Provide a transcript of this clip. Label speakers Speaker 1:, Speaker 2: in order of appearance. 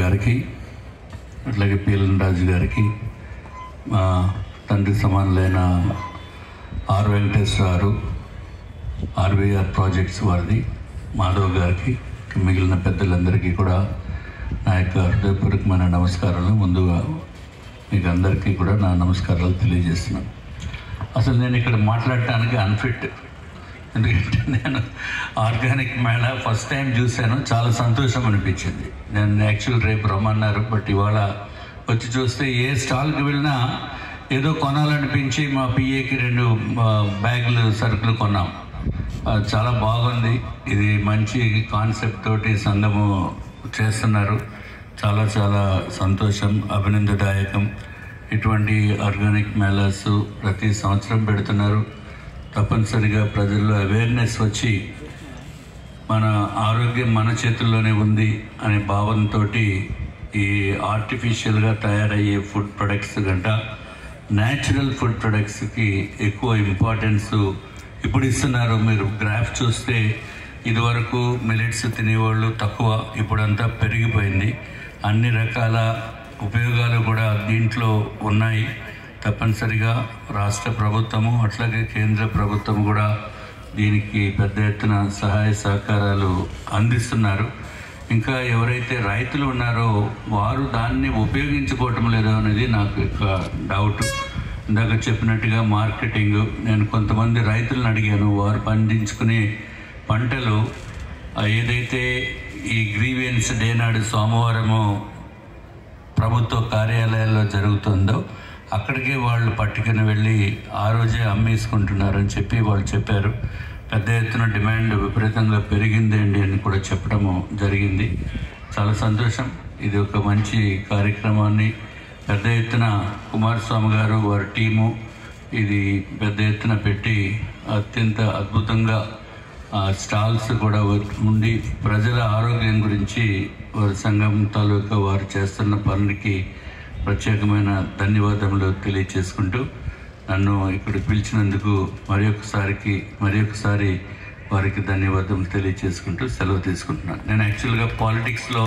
Speaker 1: గారికి అట్లాగే పీలన్ రాజు గారికి మా తండ్రి సమానులైన ఆర్ వెంకటేశ్వర ఆర్వీఆర్ ప్రాజెక్ట్స్ వారిది మాధవ్ గారికి మిగిలిన పెద్దలందరికీ కూడా నా యొక్క హృదయపూర్వకమైన నమస్కారాలు. ముందుగా మీకు అందరికీ కూడా నా నమస్కారాలు తెలియజేస్తున్నాను. అసలు నేను ఇక్కడ మాట్లాడటానికి అన్ఫిట్, ఎందుకంటే నేను ఆర్గానిక్ మేళా ఫస్ట్ టైం చూశాను, చాలా సంతోషం అనిపించింది. నేను యాక్చువల్ రేపు రమ్మన్నారు, బట్ ఇవాళ వచ్చి చూస్తే ఏ స్టాల్కి వెళ్ళినా ఏదో కొనాలనిపించి మా పిఏకి 2 బ్యాగులు సరుకులు కొన్నాం. చాలా బాగుంది. ఇది మంచి కాన్సెప్ట్ తోటి సంఘము చేస్తున్నారు. చాలా చాలా సంతోషం, అభినందదాయకం. ఇటువంటి ఆర్గానిక్ మేళాస్ ప్రతి సంవత్సరం పెడుతున్నారు. తప్పనిసరిగా ప్రజల్లో అవేర్నెస్ వచ్చి మన ఆరోగ్యం మన చేతుల్లోనే ఉంది అనే భావంతో ఈ ఆర్టిఫిషియల్గా తయారయ్యే ఫుడ్ ప్రొడక్ట్స్ గంట న్యాచురల్ ఫుడ్ ప్రొడక్ట్స్కి ఎక్కువ ఇంపార్టెన్స్ ఇప్పుడు ఇస్తున్నారు. మీరు గ్రాఫ్ చూస్తే ఇదివరకు మిల్లెట్స్ తినేవాళ్ళు తక్కువ, ఇప్పుడంతా పెరిగిపోయింది. అన్ని రకాల ఉపయోగాలు కూడా దీంట్లో ఉన్నాయి. తప్పనిసరిగా రాష్ట్ర ప్రభుత్వము అట్లాగే కేంద్ర ప్రభుత్వం కూడా దీనికి పెద్ద ఎత్తున సహాయ సహకారాలు అందిస్తున్నారు. ఇంకా ఎవరైతే రైతులు ఉన్నారో వారు దాన్ని ఉపయోగించుకోవటం లేదో అనేది నాకు ఒక డౌట్. ఇందాక చెప్పినట్టుగా మార్కెటింగ్, నేను కొంతమంది రైతులను అడిగాను. వారు పండించుకునే పంటలు ఏదైతే ఈ గ్రీవియన్స్ డే నాడు సోమవారము ప్రభుత్వ కార్యాలయాల్లో జరుగుతుందో అక్కడికే వాళ్ళు పట్టుకుని వెళ్ళి ఆ రోజే అమ్మేసుకుంటున్నారని చెప్పి వాళ్ళు చెప్పారు. పెద్ద ఎత్తున డిమాండ్ విపరీతంగా పెరిగిందండి అని కూడా చెప్పడము జరిగింది. చాలా సంతోషం. ఇది ఒక మంచి కార్యక్రమాన్ని పెద్ద ఎత్తున కుమారస్వామి గారు వారి టీము ఇది పెద్ద ఎత్తున పెట్టి అత్యంత అద్భుతంగా స్టాల్స్ కూడా ఉండి ప్రజల ఆరోగ్యం గురించి వారి సంఘం తాలూకా వారు చేస్తున్న పనులకి ప్రత్యేకమైన ధన్యవాదములు తెలియచేసుకుంటూ నన్ను ఇక్కడికి పిలిచినందుకు మరొకసారి వారికి ధన్యవాదములు తెలియచేసుకుంటూ సెలవు తీసుకుంటున్నాను. నేను యాక్చువల్గా పాలిటిక్స్లో